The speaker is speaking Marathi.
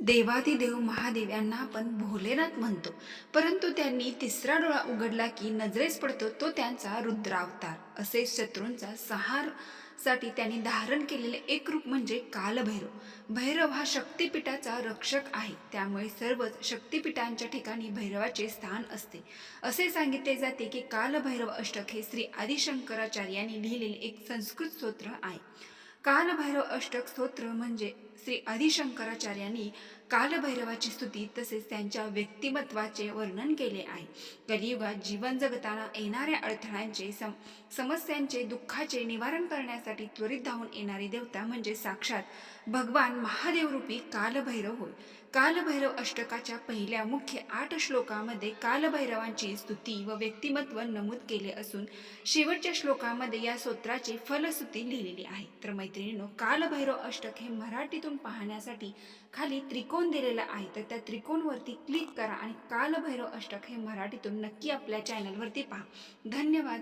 देवादिदेव महादेव यांना आपण भोलेनाथ म्हणतो. परंतु त्यांनी तिसरा डोळा उघडला की नजरेस पडतो तो त्यांचा रुद्रावतार. असे शत्रूंचा साठी त्यांनी धारण केलेले एक रूप म्हणजे कालभैरव. भैरव हा शक्तिपीठाचा रक्षक आहे, त्यामुळे सर्वच शक्तिपीठांच्या ठिकाणी भैरवाचे स्थान असते. असे सांगितले जाते की कालभैरव अष्टक हे श्री आदिशंकराचार्य यांनी लिहिलेले एक संस्कृत स्तोत्र आहे. कालभैरव अष्टक स्तोत्र म्हणजे श्री आदिशंकराचार्यांनी कालभैरवाची स्तुती तसेच त्यांच्या व्यक्तिमत्वाचे वर्णन केले आहे. कलियुगात जीवन जगताना येणाऱ्या अडथळ्यांचे समस्यांचे दुःखाचे निवारण करण्यासाठी त्वरित धावून येणारी देवता म्हणजे साक्षात भगवान महादेव रूपी कालभैरव होय. कालभैरव अष्टकाच्या पहिल्या मुख्य 8 श्लोकामध्ये कालभैरवांची स्तुती व व्यक्तिमत्व नमूद केले असून शेवटच्या श्लोकामध्ये या स्तोत्राची फलश्रुती लिहिलेली आहे. तर मैत्रिणींनो, कालभैरव अष्टक हे मराठीतून पाहण्यासाठी खाली त्रिकोण दिलेला आहे, तर त्या त्रिकोणवरती क्लिक करा आणि कालभैरव अष्टक हे मराठीतून नक्की आपल्या चॅनलवरती पहा. धन्यवाद.